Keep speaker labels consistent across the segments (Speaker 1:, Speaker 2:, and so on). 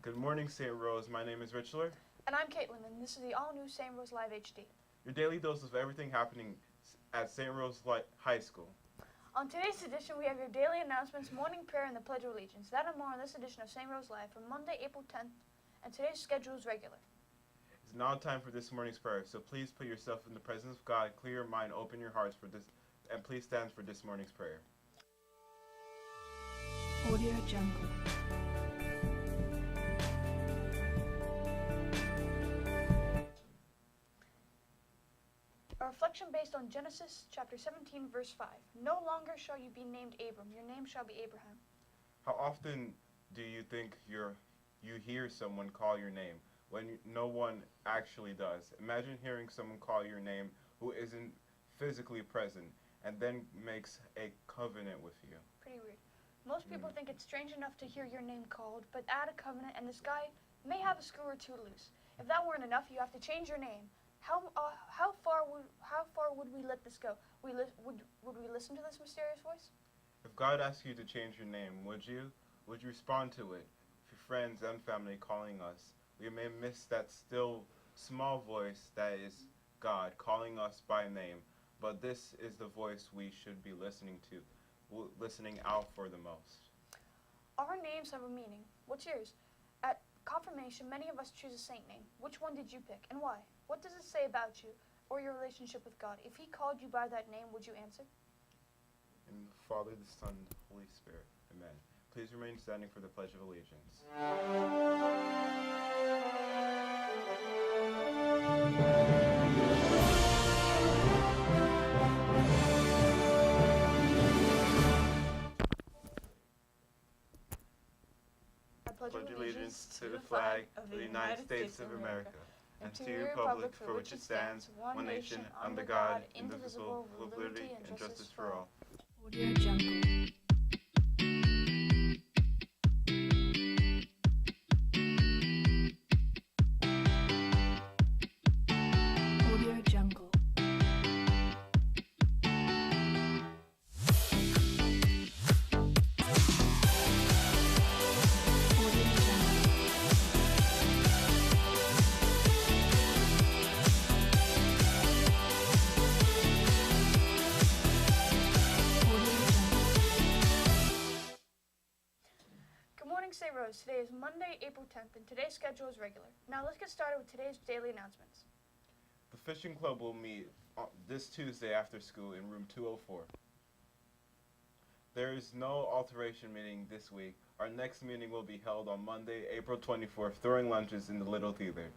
Speaker 1: Good morning, St. Rose. My name is Richler.
Speaker 2: And I'm Caitlin, and this is the all-new St. Rose Live HD.
Speaker 1: Your daily dose of everything happening at St. Rose High School.
Speaker 2: On today's edition, we have your daily announcements, morning prayer, and the Pledge of Allegiance. That and more on this edition of St. Rose Live for Monday, April 10th, and today's schedule is regular.
Speaker 1: It's now time for this morning's prayer, so please put yourself in the presence of God, clear your mind, open your hearts for this, and please stand for this morning's prayer.
Speaker 3: Audio Jungle.
Speaker 2: A reflection based on Genesis chapter 17, verse 5. No longer shall you be named Abram, your name shall be Abraham.
Speaker 1: How often do you think you hear someone call your name when no one actually does? Imagine hearing someone call your name who isn't physically present and then makes a covenant with you.
Speaker 2: Pretty weird. Most people think it's strange enough to hear your name called, but add a covenant and this guy may have a screw or two loose. If that weren't enough, you have to change your name. How far would we let this go? Would we listen to this mysterious voice?
Speaker 1: If God asked you to change your name, would you? Would you respond to it? If your friends and family calling us, we may miss that still small voice that is God calling us by name. But this is the voice we should be listening to, listening out for the most.
Speaker 2: Our names have a meaning. What's yours? At confirmation, many of us choose a saint name. Which one did you pick and why? What does it say about you or your relationship with God? If he called you by that name, would you answer?
Speaker 1: In the Father, the Son, and the Holy Spirit. Amen. Please remain standing for the Pledge of Allegiance.
Speaker 2: I
Speaker 1: Pledge allegiance to the flag of the United States of America, and to the republic for which it stands, one nation, under God, indivisible, with liberty and justice for all.
Speaker 3: Audio Jungle. Audio Jungle.
Speaker 2: St. Rose. Today is Monday, April 10th, and today's schedule is regular. Now let's get started with today's daily announcements.
Speaker 1: The fishing club will meet this Tuesday after school in room 204. There is no alteration meeting this week. Our next meeting will be held on Monday, April 24th, during lunches in the Little Theater.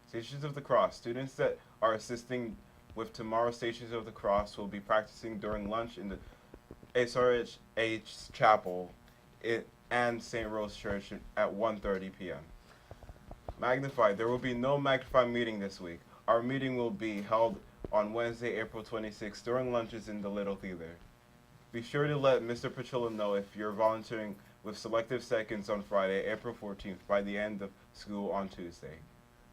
Speaker 1: Stations of the Cross. Students that are assisting with tomorrow's Stations of the Cross will be practicing during lunch in the SRH Chapel and St. Rose Church at 1:30 p.m. Magnify. There will be no Magnify meeting this week. Our meeting will be held on Wednesday, April 26th during lunches in the Little Theater. Be sure to let Mr. Petrillo know if you're volunteering with Selective Seconds on Friday, April 14th by the end of school on Tuesday.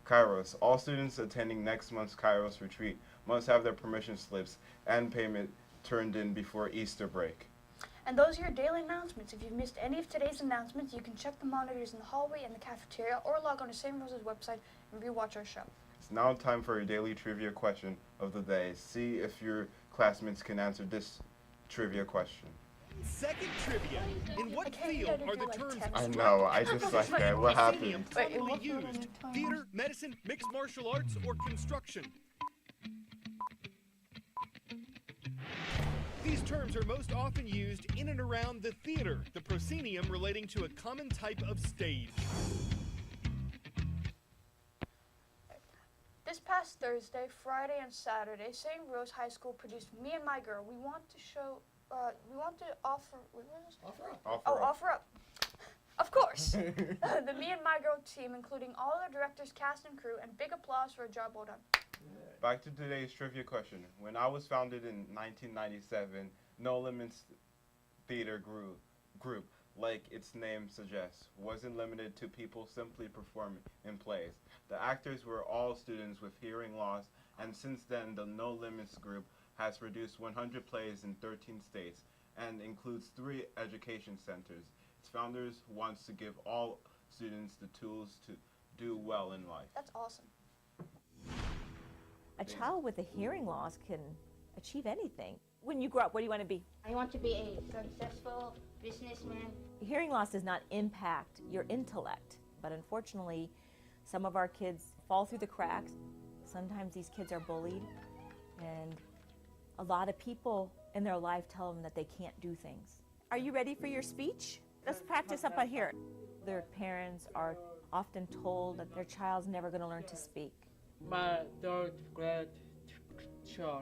Speaker 1: Kairos. All students attending next month's Kairos retreat must have their permission slips and payment turned in before Easter break.
Speaker 2: And those are your daily announcements. If you've missed any of today's announcements, you can check the monitors in the hallway and the cafeteria or log on to St. Rose's website and rewatch our show.
Speaker 1: It's now time for your daily trivia question of the day. See if your classmates can answer this trivia question.
Speaker 4: Second trivia. In what field are the terms
Speaker 1: I know, I just like that. What happened?
Speaker 4: commonly used? Theater, medicine, mixed martial arts, or construction? These terms are most often used in and around the theater, the proscenium relating to a common type of stage.
Speaker 2: This past Thursday, Friday, and Saturday, St. Rose High School produced Me and My Girl. We want to offer up. Of course. The Me and My Girl team, including all the directors, cast, and crew, and big applause for a job well done.
Speaker 1: Back to today's trivia question. When I was founded in 1997, No Limits Theater Group, like its name suggests, wasn't limited to people simply performing in plays. The actors were all students with hearing loss, and since then the No Limits Group has produced 100 plays in 13 states and includes 3 education centers. Its founders wants to give all students the tools to do well in life.
Speaker 2: That's awesome.
Speaker 5: A child with a hearing loss can achieve anything. When you grow up, what do you want to be?
Speaker 6: I want to be a successful businessman.
Speaker 5: Hearing loss does not impact your intellect, but unfortunately, some of our kids fall through the cracks. Sometimes these kids are bullied, and a lot of people in their life tell them that they can't do things. Are you ready for your speech? Let's practice up on here. Their parents are often told that their child's never going to learn to speak.
Speaker 7: My third grade teacher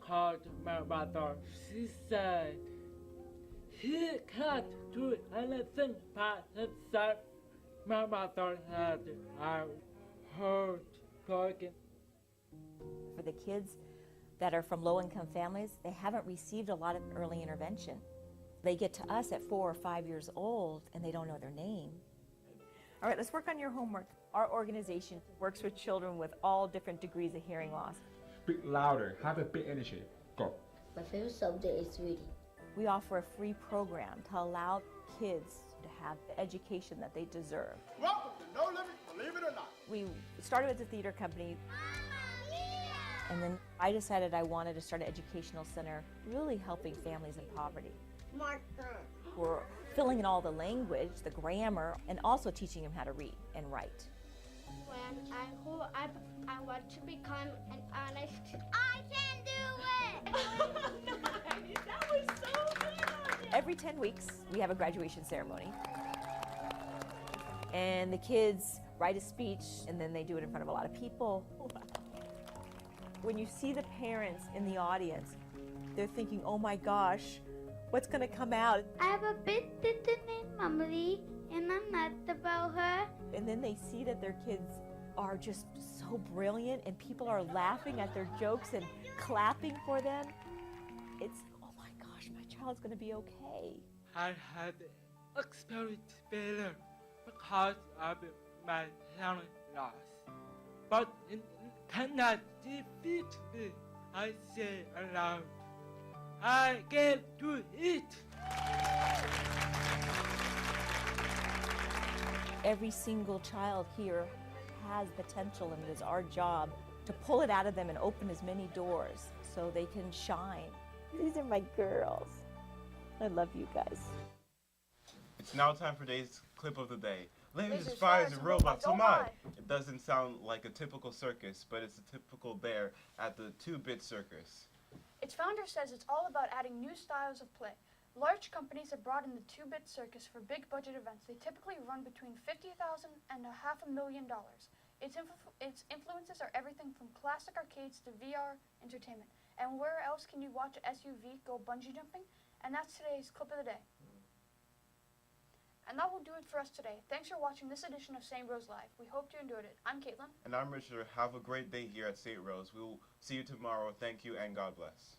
Speaker 7: called my mother. She said he can't do anything by himself. My mother had a heart broken.
Speaker 5: For the kids that are from low-income families, they haven't received a lot of early intervention. They get to us at 4 or 5 years old and they don't know their name. All right, let's work on your homework. Our organization works with children with all different degrees of hearing loss.
Speaker 8: Speak louder, have a big energy. Go.
Speaker 6: My favorite subject is reading.
Speaker 5: We offer a free program to allow kids to have the education that they deserve.
Speaker 9: Welcome to No Limit, believe it or not.
Speaker 5: We started with the theater company, and then I decided I wanted to start an educational center really helping families in poverty.
Speaker 6: Martha.
Speaker 5: We're filling in all the language, the grammar, and also teaching them how to read and write.
Speaker 6: When I grow up, I want to become an artist. I can do it!
Speaker 5: That was so good! Every 10 weeks, we have a graduation ceremony. And the kids write a speech, and then they do it in front of a lot of people. When you see the parents in the audience, they're thinking, oh my gosh, what's going to come out?
Speaker 10: I have a big sister named Emily, and I'm nuts about her.
Speaker 5: And then they see that their kids are just so brilliant, and people are laughing at their jokes and clapping for them. It's, oh my gosh, my child's going to be okay.
Speaker 7: I had experienced failure because of my hearing loss. But it cannot defeat me. I say aloud, I can do it.
Speaker 5: Every single child here has potential, and it is our job to pull it out of them and open as many doors so they can shine. These are my girls. I love you guys.
Speaker 1: It's now time for today's clip of the day. Lasers,
Speaker 2: Lasers,
Speaker 1: fires, and robots, oh
Speaker 2: oh
Speaker 1: my!
Speaker 2: my.
Speaker 1: It doesn't sound like a typical circus, but it's a typical bear at the 2-bit circus.
Speaker 2: Its founder says it's all about adding new styles of play. Large companies have brought in the 2-bit circus for big budget events. They typically run between $50,000 and $500,000. Its influences are everything from classic arcades to VR entertainment. And where else can you watch an SUV go bungee jumping? And that's today's clip of the day. And that will do it for us today. Thanks for watching this edition of St. Rose Live. We hope you enjoyed it. I'm Caitlin.
Speaker 1: And I'm Richard. Have a great day here at St. Rose. We will see you tomorrow. Thank you and God bless.